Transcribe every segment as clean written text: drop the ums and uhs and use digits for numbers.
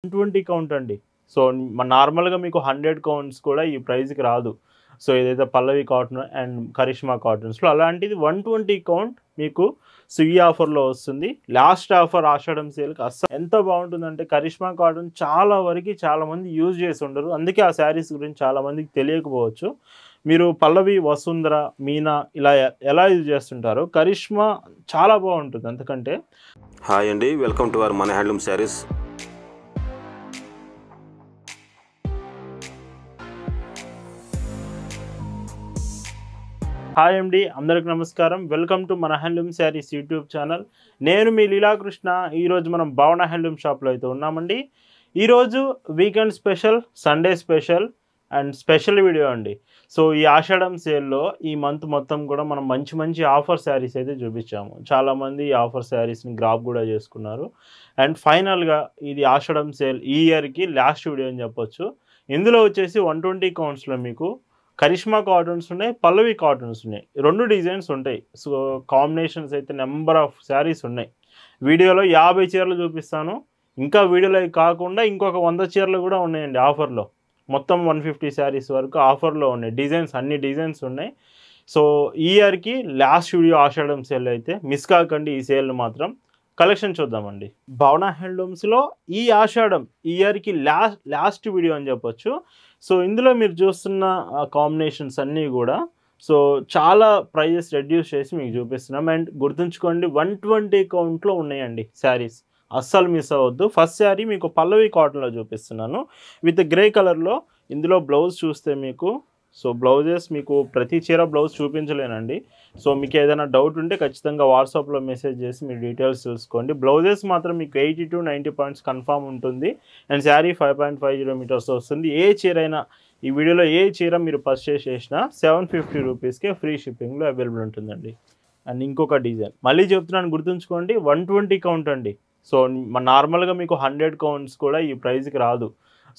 120 count అండి. So, నార్మల్‌గా మీకు 100 కౌంట్స్ కూడా ఈ ప్రైస్‌కి రాదు. సో, ఏదైతే పల్లవి కాటన్ అండ్ కరిష్మా కాటన్స్‌లో అలాంటిది 120 కౌంట్ మీకు ఈ ఆఫర్‌లో వస్తుంది. లాస్ట్ ఆఫర్ ఆషాఢం సేల్‌కి ఎంత బావుంటుందంటే కరిష్మా కాటన్ చాలా వరకి చాలామంది యూజ్ చేసి ఉండరు. అందుకే ఆ శారీస్ గురించి చాలామందికి తెలియకపోవచ్చు. మీరు పల్లవి, వసుంధర, మీనా ఇలా ఎలా యూజ్ చేస్తుంటారో కరిష్మా చాలా బావుంటుంది. ఎందుకంటే హాయ్ అండి, వెల్కమ్ టు అవర్ మన హ్యాండ్లూమ్ శారీస్. హాయ్ అండి, అందరికి నమస్కారం. వెల్కమ్ టు మన హ్యాండ్లూమ్ శారీస్ యూట్యూబ్ ఛానల్. నేను మీ లీలాకృష్ణ. ఈరోజు మనం భావన హ్యాండ్లూమ్ షాప్లో అయితే ఉన్నామండి. ఈరోజు weekend special, Sunday special and special video అండి. సో ఈ ఆషాఢం సేల్లో ఈ మంత్ మొత్తం కూడా మనం మంచి మంచి ఆఫర్ శారీస్ అయితే చూపించాము. చాలామంది ఈ ఆఫర్ శారీస్ని గ్రాప్ కూడా చేసుకున్నారు. అండ్ ఫైనల్గా ఇది ఆషాఢం సేల్ ఈ ఇయర్కి లాస్ట్ వీడియో అని చెప్పొచ్చు. ఇందులో వచ్చేసి 120 కౌంట్స్లో మీకు కరిష్మా కాటన్స్ ఉన్నాయి, పల్లవి కాటన్స్ ఉన్నాయి. 2 డిజైన్స్ ఉంటాయి. సో కాంబినేషన్స్ అయితే నెంబర్ ఆఫ్ శారీస్ ఉన్నాయి. వీడియోలో 50 చీరలు చూపిస్తాను. ఇంకా వీడియోలో కాకుండా ఇంకొక 100 చీరలు కూడా ఉన్నాయండి ఆఫర్లో. మొత్తం 150 శారీస్ వరకు ఆఫర్లో ఉన్నాయి. డిజైన్స్ అన్ని డిజైన్స్ ఉన్నాయి. సో ఈ ఇయర్కి లాస్ట్ వీడియో ఆషాఢం సేల్ అయితే మిస్ కాకండి. ఈ సేల్ మాత్రం కలెక్షన్ చూద్దామండి. భావన హ్యాండ్లూమ్స్లో ఈ ఆషాఢం ఈ ఇయర్కి లాస్ట్ వీడియో అని చెప్పొచ్చు. సో ఇందులో మీరు చూస్తున్న కాంబినేషన్స్ అన్నీ కూడా సో చాలా ప్రైజెస్ రెడ్యూస్ చేసి మీకు చూపిస్తున్నాం. అండ్ గుర్తుంచుకోండి 120 కౌంట్లో ఉన్నాయండి శారీస్. అస్సలు మిస్ అవ్వద్దు. ఫస్ట్ శారీ మీకు పల్లవి కాటన్లో చూపిస్తున్నాను విత్ గ్రే కలర్లో. ఇందులో బ్లౌజ్ చూస్తే మీకు సో బ్లౌజెస్ మీకు ప్రతి చీర బ్లౌజ్ చూపించలేనండి. సో మీకు ఏదైనా డౌట్ ఉంటే ఖచ్చితంగా వాట్సాప్లో మెసేజ్ చేసి మీ డీటెయిల్స్ తెలుసుకోండి. బ్లౌజెస్ మాత్రం మీకు 80 to 90 పాయింట్స్ కన్ఫామ్ ఉంటుంది. అండ్ శారీ 5.50 మీటర్స్ వస్తుంది. ఏ చీర అయినా ఈ వీడియోలో ఏ చీర మీరు పర్చేస్ చేసినా 750 రూపీస్కే ఫ్రీ షిప్పింగ్లో అవైలబుల్ ఉంటుందండి. అండ్ ఇంకొక డిజైన్ మళ్ళీ చెప్తున్నాను, గుర్తుంచుకోండి 120 కౌంట్ అండి. సో నార్మల్గా మీకు 100 కౌంట్స్ కూడా ఈ ప్రైస్కి రాదు.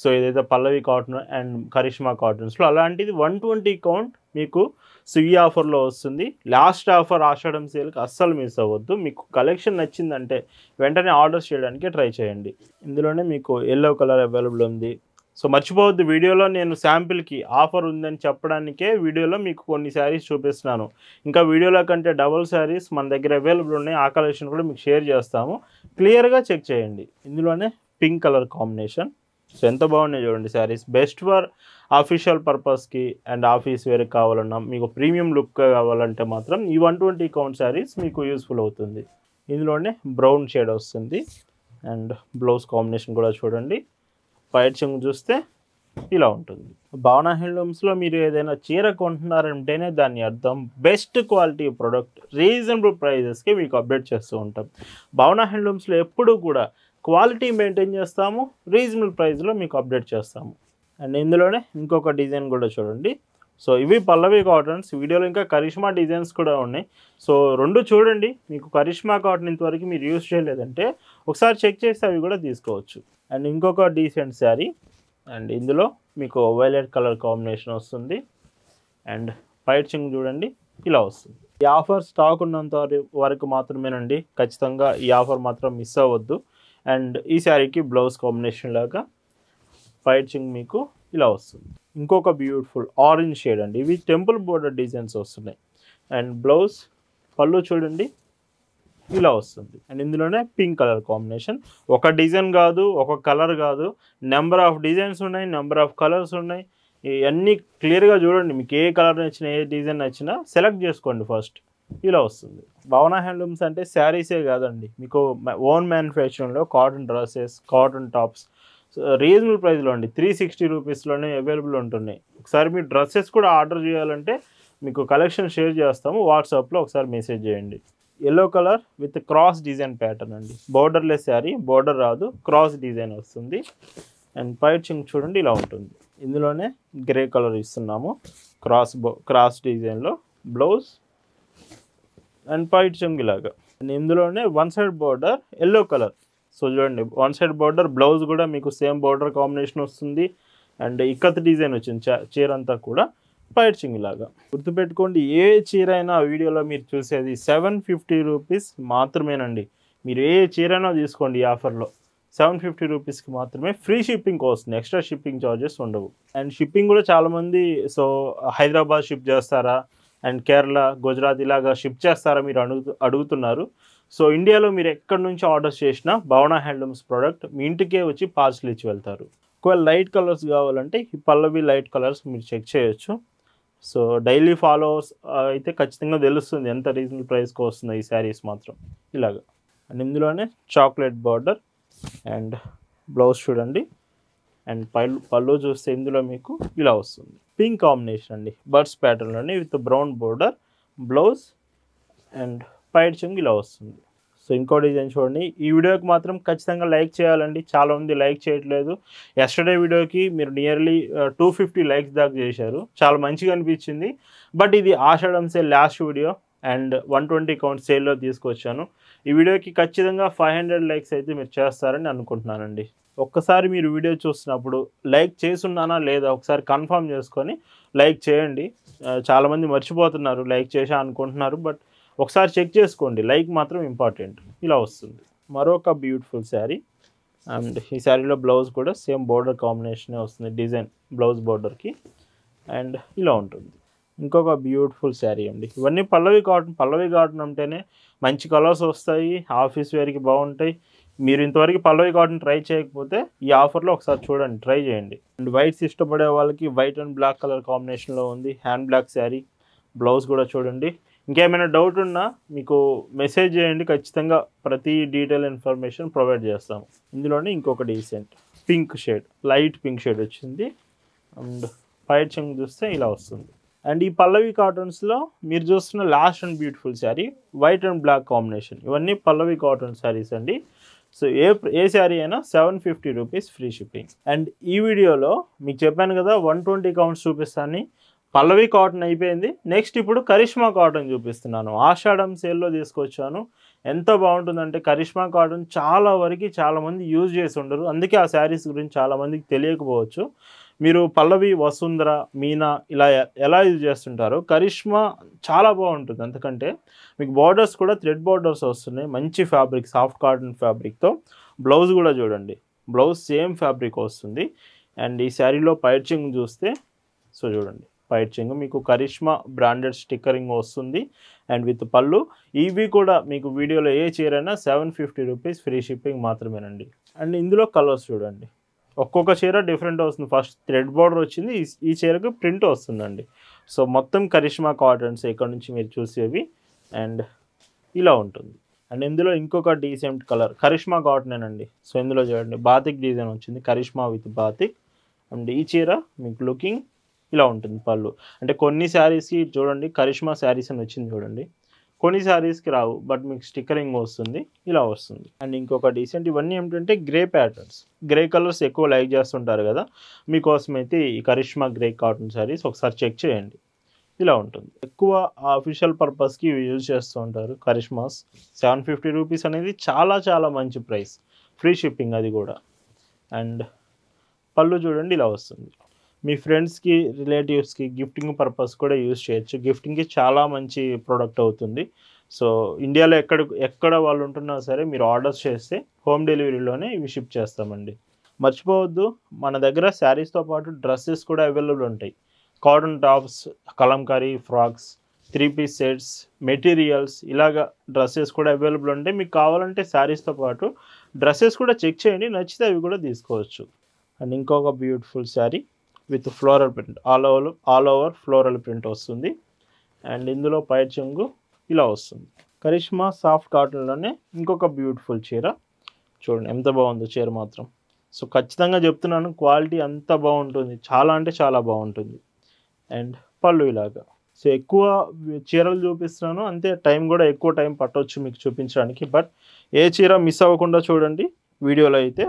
సో ఏదైతే పల్లవి కాటన్ అండ్ కరిష్మా కాటన్స్లో అలాంటిది 120 కౌంట్ మీకు ఈ ఆఫర్లో వస్తుంది. లాస్ట్ ఆఫర్ ఆషాఢం సేల్కి అస్సలు మిస్ అవ్వద్దు. మీకు కలెక్షన్ నచ్చిందంటే వెంటనే ఆర్డర్స్ చేయడానికి ట్రై చేయండి. ఇందులోనే మీకు ఎల్లో కలర్ అవైలబుల్ ఉంది. సో మర్చిపోవద్దు, వీడియోలో నేను శాంపిల్కి ఆఫర్ ఉందని చెప్పడానికే వీడియోలో మీకు కొన్ని శారీస్ చూపిస్తున్నాను. ఇంకా వీడియోలో కంటే డబుల్ శారీస్ మన దగ్గర అవైలబుల్ ఉన్నాయి. ఆ కలెక్షన్ కూడా మీకు షేర్ చేస్తాము. క్లియర్గా చెక్ చేయండి. ఇందులోనే పింక్ కలర్ కాంబినేషన్. సో ఎంత బాగున్నాయి చూడండి శారీస్. బెస్ట్ ఫర్ అఫీషియల్ పర్పస్కి అండ్ ఆఫీస్ వేర్కి కావాలన్నా, మీకు ప్రీమియం లుక్ కావాలంటే మాత్రం ఈ 120 కౌంట్ శారీస్ మీకు యూస్ఫుల్ అవుతుంది. ఇందులోనే బ్రౌన్ షేడ్ వస్తుంది. అండ్ బ్లౌజ్ కాంబినేషన్ కూడా చూడండి. పైట్ చెంగు చూస్తే ఇలా ఉంటుంది. భావన హ్యాండ్లూమ్స్లో మీరు ఏదైనా చీర కొంటున్నారంటేనే దాని అర్థం బెస్ట్ క్వాలిటీ ప్రోడక్ట్ రీజనబుల్ ప్రైజెస్కి మీకు అప్డేట్ చేస్తూ ఉంటాం. భావన హ్యాండ్లూమ్స్లో ఎప్పుడూ కూడా క్వాలిటీ మెయింటైన్ చేస్తాము, రీజనబుల్ ప్రైస్లో మీకు అప్డేట్ చేస్తాము. అండ్ ఇందులోనే ఇంకొక డిజైన్ కూడా చూడండి. సో ఇవి పల్లవి కాటన్స్. వీడియోలో ఇంకా కరిష్మా డిజైన్స్ కూడా ఉన్నాయి. సో 2 చూడండి. మీకు కరిష్మా కాటన్ ఇంతవరకు మీరు యూజ్ చేయలేదంటే ఒకసారి చెక్ చేసి అవి కూడా తీసుకోవచ్చు. అండ్ ఇంకొక డీసెంట్ శారీ. అండ్ ఇందులో మీకు వైలెట్ కలర్ కాంబినేషన్ వస్తుంది. అండ్ పైట్ చింగ్ చూడండి ఇలా వస్తుంది. ఈ ఆఫర్ స్టాక్ ఉన్నంత వరకు మాత్రమేనండి. ఖచ్చితంగా ఈ ఆఫర్ మాత్రం మిస్ అవ్వద్దు. అండ్ ఈ శారీకి బ్లౌజ్ కాంబినేషన్ లాగా పైట్ చింగ్ మీకు ఇలా వస్తుంది. ఇంకొక బ్యూటిఫుల్ ఆరెంజ్ షేడ్ అండి. ఇవి టెంపుల్ బోర్డర్ డిజైన్స్ వస్తున్నాయి. అండ్ బ్లౌజ్ పళ్ళు చూడండి ఇలా వస్తుంది. అండ్ ఇందులోనే పింక్ కలర్ కాంబినేషన్. ఒక డిజైన్ కాదు, ఒక కలర్ కాదు, నెంబర్ ఆఫ్ డిజైన్స్ ఉన్నాయి, నెంబర్ ఆఫ్ కలర్స్ ఉన్నాయి. ఇవన్నీ క్లియర్గా చూడండి. మీకు ఏ కలర్ నచ్చినా, ఏ డిజైన్ నచ్చినా సెలెక్ట్ చేసుకోండి. ఫస్ట్ ఇలా వస్తుంది. భావన హ్యాండ్లూమ్స్ అంటే శారీసే కాదండి, మీకు ఓన్ మ్యానుఫ్యాక్చరింగ్లో cotton dresses, cotton tops reasonable ప్రైస్లో అండి 360 రూపీస్లోనే అవైలబుల్ ఉంటున్నాయి. ఒకసారి మీరు డ్రెస్సెస్ కూడా ఆర్డర్ చేయాలంటే మీకు కలెక్షన్ షేర్ చేస్తాము. వాట్సాప్లో ఒకసారి మెసేజ్ చేయండి. Yellow colour with cross design pattern అండి. బోర్డర్లెస్ శారీ, బోర్డర్ రాదు, క్రాస్ డిజైన్ వస్తుంది. అండ్ పైట్ చింగ్ చూడండి ఇలా ఉంటుంది. ఇందులోనే గ్రే కలర్ ఇస్తున్నాము క్రాస్ డిజైన్లో. బ్లౌజ్ అండ్ పైట్ చింగ్ ఇలాగా. అండ్ ఇందులోనే one side border yellow colour. So చూడండి, వన్ సైడ్ బోర్డర్, బ్లౌజ్ కూడా మీకు సేమ్ బోర్డర్ కాంబినేషన్ వస్తుంది. అండ్ ఇక్కత్ డిజైన్ వచ్చింది చీర అంతా కూడా పైట్ చింగ్ లాగా. గుర్తుపెట్టుకోండి, ఏ చీర అయినా వీడియోలో మీరు చూసేది 750 రూపీస్ మాత్రమేనండి. మీరు ఏ చీర అయినా తీసుకోండి ఈ ఆఫర్లో 750 రూపీస్కి మాత్రమే ఫ్రీ షిప్పింగ్ వస్తుంది, ఎక్స్ట్రా షిప్పింగ్ ఛార్జెస్ ఉండవు. అండ్ షిప్పింగ్ కూడా చాలామంది సో హైదరాబాద్ షిప్ చేస్తారా అండ్ కేరళ, గుజరాత్ ఇలాగా షిప్ చేస్తారా మీరు అడుగుతున్నారు. సో ఇండియాలో మీరు ఎక్కడి నుంచి ఆర్డర్స్ చేసినా భవన హ్యాండ్లూమ్స్ ప్రోడక్ట్ మీ ఇంటికే వచ్చి పార్సల్ ఇచ్చి వెళ్తారు. ఒకవేళ లైట్ కలర్స్ కావాలంటే ఈ పల్లవి లైట్ కలర్స్ మీరు చెక్ చేయొచ్చు. సో డైలీ ఫాలోవర్స్ అయితే ఖచ్చితంగా తెలుస్తుంది ఎంత రీజనబుల్ ప్రైస్కి వస్తుంది ఈ శారీస్ మాత్రం ఇలాగా. అండ్ ఇందులోనే చాక్లెట్ బార్డర్ అండ్ బ్లౌజ్ చూడండి. అండ్ పళ్ళు చూస్తే ఇందులో మీకు ఇలా వస్తుంది, పింక్ కాంబినేషన్ అండి, బర్డ్స్ ప్యాటర్న్లోని with brown border blouse and పైడ్ చెంగు ఇలా వస్తుంది. సో ఇంకో డిజైన్ చూడండి. ఈ వీడియోకి మాత్రం ఖచ్చితంగా లైక్ చేయాలండి, చాలామంది లైక్ చేయట్లేదు. ఎస్టర్డే వీడియోకి మీరు నియర్లీ 250 లైక్స్ దాకా చేశారు, చాలా మంచిగా అనిపించింది. బట్ ఇది Ashadham sale last video and 120 count సేల్లో తీసుకొచ్చాను. ఈ వీడియోకి ఖచ్చితంగా 500 లైక్స్ అయితే మీరు చేస్తారని అనుకుంటున్నానండి. ఒక్కసారి మీరు వీడియో చూస్తున్నప్పుడు లైక్ చేసున్నానా లేదా ఒకసారి కన్ఫర్మ్ చేసుకొని లైక్ చేయండి. చాలామంది మర్చిపోతున్నారు, లైక్ చేసా అనుకుంటున్నారు, బట్ ఒకసారి చెక్ చేసుకోండి, లైక్ మాత్రం ఇంపార్టెంట్. ఇలా వస్తుంది మరొక బ్యూటిఫుల్ శారీ. అండ్ ఈ శారీలో బ్లౌజ్ కూడా సేమ్ బోర్డర్ కాంబినేషనే వస్తుంది, డిజైన్ బ్లౌజ్ బోర్డర్కి. అండ్ ఇలా ఉంటుంది ఇంకొక బ్యూటిఫుల్ శారీ అండి. ఇవన్నీ పల్లవి కాటన్. పల్లవి కాటన్ అంటేనే మంచి కలర్స్ వస్తాయి, ఆఫీస్ వేర్కి బాగుంటాయి. మీరు ఇంతవరకు పల్లవి కాటన్ ట్రై చేయకపోతే ఈ ఆఫర్లో ఒకసారి చూడండి, ట్రై చేయండి. అండ్ వైట్స్ ఇష్టపడే వాళ్ళకి వైట్ అండ్ బ్లాక్ కలర్ కాంబినేషన్లో ఉంది, హ్యాండ్ బ్లాక్ శారీ. బ్లౌజ్ కూడా చూడండి. ఇంకేమైనా డౌట్ ఉన్నా మీకు మెసేజ్ చేయండి, ఖచ్చితంగా ప్రతి డీటెయిల్ ఇన్ఫర్మేషన్ ప్రొవైడ్ చేస్తాము. ఇందులోనే ఇంకొక decent pink shade, light pink shade వచ్చింది. అండ్ పైడ్ చెంగు చూస్తే ఇలా వస్తుంది. అండ్ ఈ పల్లవి కాటన్స్లో మీరు చూస్తున్న last and beautiful sari white and black combination. ఇవన్నీ పల్లవి కాటన్ శారీస్ అండి. సో ఏ శారీ అయినా 750 రూపీస్ ఫ్రీ షిప్పింగ్. అండ్ ఈ వీడియోలో మీకు చెప్పాను కదా 120 కౌంట్స్ చూపిస్తాను. పల్లవి కాటన్ అయిపోయింది, నెక్స్ట్ ఇప్పుడు కరిష్మా కాటన్ చూపిస్తున్నాను. ఆషాఢం సేల్లో తీసుకొచ్చాను. ఎంత బాగుంటుందంటే కరిష్మా కాటన్ చాలా వరకు చాలామంది యూజ్ చేసి ఉండరు, అందుకే ఆ శారీస్ గురించి చాలామందికి తెలియకపోవచ్చు. మీరు పల్లవి, వసుంధర, మీనా ఇలా ఎలా యూజ్ చేస్తుంటారో కరిష్మా చాలా బాగుంటుంది. ఎందుకంటే మీకు బార్డర్స్ కూడా థ్రెడ్ బార్డర్స్ వస్తున్నాయి, మంచి ఫ్యాబ్రిక్, సాఫ్ట్ కాటన్ ఫ్యాబ్రిక్తో. బ్లౌజ్ కూడా చూడండి, బ్లౌజ్ సేమ్ ఫ్యాబ్రిక్ వస్తుంది. అండ్ ఈ శారీలో పైడ్ చెంగు చూస్తే సో చూడండి, పైడ్ చెంగు మీకు కరిష్మా బ్రాండెడ్ స్టిక్కరింగ్ వస్తుంది. అండ్ విత్ పళ్ళు. ఇవి కూడా మీకు వీడియోలో ఏ చీర అయినా 750 రూపీస్ ఫ్రీ షిప్పింగ్ మాత్రమేనండి. అండ్ ఇందులో కలర్స్ చూడండి, ఒక్కొక్క చీర డిఫరెంట్ వస్తుంది. ఫస్ట్ థ్రెడ్ బార్డర్ వచ్చింది, ఈ చీరకు ప్రింట్ వస్తుందండి. సో మొత్తం కరిష్మా కాటన్స్ ఇక్కడ నుంచి మీరు చూసేవి. అండ్ ఇలా ఉంటుంది. అండ్ ఇందులో ఇంకొక డీసెంట్ కలర్ కరిష్మా కాటనేనండి. సో ఇందులో చూడండి బాతిక్ డిజైన్ వచ్చింది, కరిష్మా విత్ బాతిక్. అండ్ ఈ చీర మీకు లుకింగ్ ఇలా ఉంటుంది. పళ్ళు అంటే కొన్ని శారీస్కి చూడండి కరిష్మా శారీస్ అని వచ్చింది చూడండి, కొన్ని శారీస్కి రావు, బట్ మీకు స్టిక్కరింగ్ వస్తుంది, ఇలా వస్తుంది. అండ్ ఇంకొక డీసెంట్, ఇవన్నీ ఏమిటంటే గ్రే ప్యాటర్న్స్, గ్రే కలర్స్ ఎక్కువ లైక్ చేస్తుంటారు కదా, మీకోసం అయితే ఈ కరిష్మా గ్రే కాటన్ శారీస్ ఒకసారి చెక్ చేయండి. ఇలా ఉంటుంది. ఎక్కువ అఫీషియల్ పర్పస్కి యూజ్ చేస్తూ ఉంటారు కరిష్మాస్. 750 రూపీస్ అనేది చాలా చాలా మంచి ప్రైస్, ఫ్రీ షిప్పింగ్ అది కూడా. అండ్ పళ్ళు చూడండి ఇలా వస్తుంది. మీ ఫ్రెండ్స్కి, రిలేటివ్స్కి గిఫ్టింగ్ పర్పస్ కూడా యూజ్ చేయొచ్చు. గిఫ్టింగ్కి చాలా మంచి ప్రోడక్ట్ అవుతుంది. సో ఇండియాలో ఎక్కడ వాళ్ళు ఉంటున్నా సరే మీరు ఆర్డర్స్ చేస్తే హోమ్ డెలివరీలోనే ఇవి షిప్ చేస్తామండి. మర్చిపోవద్దు, మన దగ్గర శారీస్తో పాటు డ్రెస్సెస్ కూడా అవైలబుల్ ఉంటాయి. Cotton tops, Kalamkari frocks, 3-piece sets, materials, ఇలాగా డ్రెస్సెస్ కూడా అవైలబుల్ ఉంటాయి. మీకు కావాలంటే శారీస్తో పాటు డ్రెస్సెస్ కూడా చెక్ చేయండి, నచ్చితే అవి కూడా తీసుకోవచ్చు. అండ్ ఇంకొక beautiful sari with floral print, all over floral print వస్తుంది. అండ్ ఇందులో పైడ్ చెంగు ఇలా వస్తుంది. కరిష్మా సాఫ్ట్ కాటన్లోనే ఇంకొక బ్యూటిఫుల్ చీర చూడండి, ఎంత బాగుందో చీర మాత్రం. సో ఖచ్చితంగా చెప్తున్నాను, క్వాలిటీ అంత బాగుంటుంది, చాలా అంటే చాలా బాగుంటుంది. అండ్ పళ్ళు ఇలాగా. సో ఎక్కువ చీరలు చూపిస్తున్నాను, అంతే టైం కూడా ఎక్కువ టైం పట్టవచ్చు మీకు చూపించడానికి. బట్ ఏ చీర మిస్ అవ్వకుండా చూడండి వీడియోలో అయితే.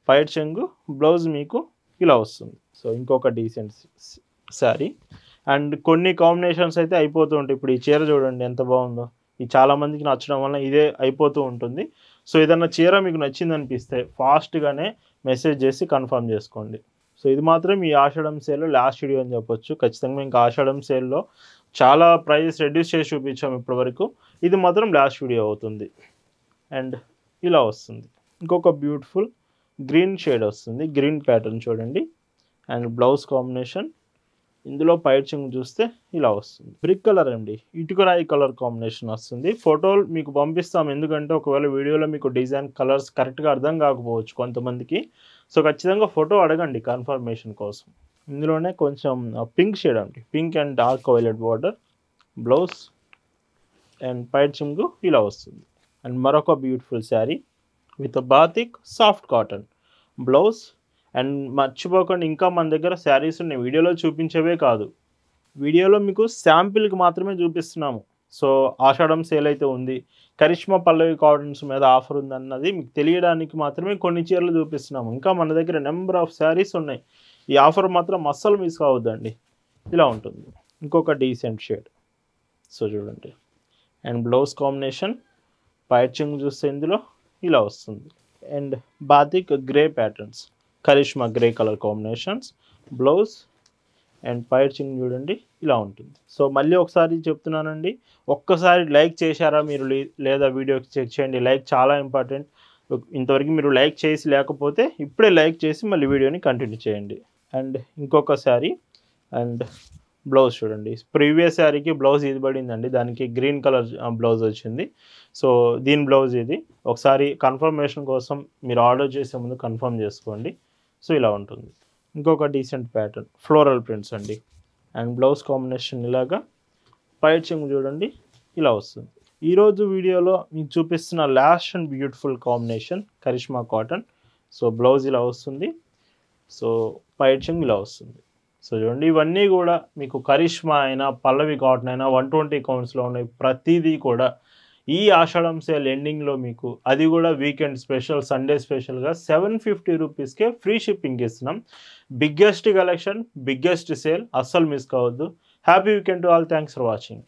పైడ్ చెంగు, బ్లౌజ్ మీకు ఇలా వస్తుంది. సో ఇంకొక డీసెంట్ శారీ. అండ్ కొన్ని కాంబినేషన్స్ అయితే అయిపోతూ ఉంటాయి. ఇప్పుడు ఈ చీర చూడండి ఎంత బాగుందో, ఇది చాలామందికి నచ్చడం వల్ల ఇదే అయిపోతూ ఉంటుంది. సో ఏదన్నా చీర మీకు నచ్చింది అనిపిస్తే ఫాస్ట్గానే మెసేజ్ చేసి కన్ఫర్మ్ చేసుకోండి. సో ఇది మాత్రం ఈ ఆషాఢం సేల్లో లాస్ట్ వీడియో అని చెప్పొచ్చు. ఖచ్చితంగా ఇంకా ఆషాఢం సేల్లో చాలా ప్రైజెస్ రెడ్యూస్ చేసి చూపించాము ఇప్పటివరకు, ఇది మాత్రం లాస్ట్ వీడియో అవుతుంది. అండ్ ఇలా వస్తుంది. ఇంకొక బ్యూటిఫుల్ గ్రీన్ షేడ్ వస్తుంది, గ్రీన్ ప్యాటర్న్ చూడండి. అండ్ బ్లౌజ్ కాంబినేషన్ ఇందులో పైచింగ్ చూస్తే ఇలా వస్తుంది. బ్రిక్ కలర్ అండి, ఇటుకరాయి కలర్ కాంబినేషన్ వస్తుంది. ఫోటోలు మీకు పంపిస్తాం, ఎందుకంటే ఒకవేళ వీడియోలో మీకు డిజైన్ కలర్స్ కరెక్ట్గా అర్థం కాకపోవచ్చు కొంతమందికి. సో ఖచ్చితంగా ఫోటో అడగండి కన్ఫర్మేషన్ కోసం. ఇందులోనే కొంచెం పింక్ షేడ్ అండి, pink and dark violet border, blouse and పైచింగ్ ఇలా వస్తుంది. అండ్ మరొక beautiful sari with batik soft cotton blouse. And మర్చిపోకండి, ఇంకా మన దగ్గర శారీస్ ఉన్నాయి, వీడియోలో చూపించేవే కాదు, వీడియోలో మీకు శాంపిల్కి మాత్రమే చూపిస్తున్నాము. సో ఆషాఢం సేల్ అయితే ఉంది, కరిష్మా పల్లవి కాటన్స్ మీద ఆఫర్ ఉందన్నది మీకు తెలియడానికి మాత్రమే కొన్ని చీరలు చూపిస్తున్నాము. ఇంకా మన దగ్గర నెంబర్ ఆఫ్ శారీస్ ఉన్నాయి, ఈ ఆఫర్ మాత్రం అస్సలు మిస్ కావద్దండి. ఇలా ఉంటుంది. ఇంకొక డీసెంట్ షేడ్, సో చూడండి. అండ్ బ్లౌజ్ కాంబినేషన్ పైచింగ్ చూస్తే ఇందులో ఇలా వస్తుంది. And batik grey patterns, Karishma grey colour combinations, blouse and పైచింగ్ చూడండి ఇలా ఉంటుంది. సో మళ్ళీ ఒకసారి చెప్తున్నానండి, ఒక్కసారి లైక్ చేశారా మీరు లేదా వీడియోకి చెక్ చేయండి, లైక్ చాలా ఇంపార్టెంట్. ఇంతవరకు మీరు లైక్ చేసి లేకపోతే ఇప్పుడే లైక్ చేసి మళ్ళీ వీడియోని కంటిన్యూ చేయండి. అండ్ ఇంకొక శారీ అండ్ బ్లౌజ్ చూడండి, ప్రీవియస్ శారీకి బ్లౌజ్ ఇది పడిందండి, దానికి గ్రీన్ కలర్ బ్లౌజ్ వచ్చింది. సో దీని బ్లౌజ్ ఇది, ఒకసారి కన్ఫర్మేషన్ కోసం మీరు ఆర్డర్ చేసే ముందు కన్ఫర్మ్ చేసుకోండి. సో ఇలా ఉంటుంది. ఇంకొక డీసెంట్ ప్యాటర్న్ ఫ్లోరల్ ప్రింట్స్ అండి. అండ్ బ్లౌజ్ కాంబినేషన్ ఇలాగా, పైచింగ్ చూడండి ఇలా వస్తుంది. ఈరోజు వీడియోలో మీకు చూపిస్తున్న last and beautiful combination Karishma cotton. So blouse ఇలా వస్తుంది, సో పైచింగ్ ఇలా వస్తుంది. సో చూడండి, ఇవన్నీ కూడా మీకు కరిష్మా అయినా పల్లవి కాటన్ అయినా 120 కౌంట్స్లో ఉన్నాయి. ప్రతిదీ కూడా ఈ ఆషాఢం సేల్ ఎండింగ్లో మీకు, అది కూడా వీకెండ్ స్పెషల్, సండే స్పెషల్గా 750 రూపీస్కే ఫ్రీ షిప్పింగ్ ఇస్తున్నాం. బిగ్గెస్ట్ కలెక్షన్, బిగ్గెస్ట్ సేల్, అస్సలు మిస్ కావద్దు. Happy weekend to all. Thanks for watching.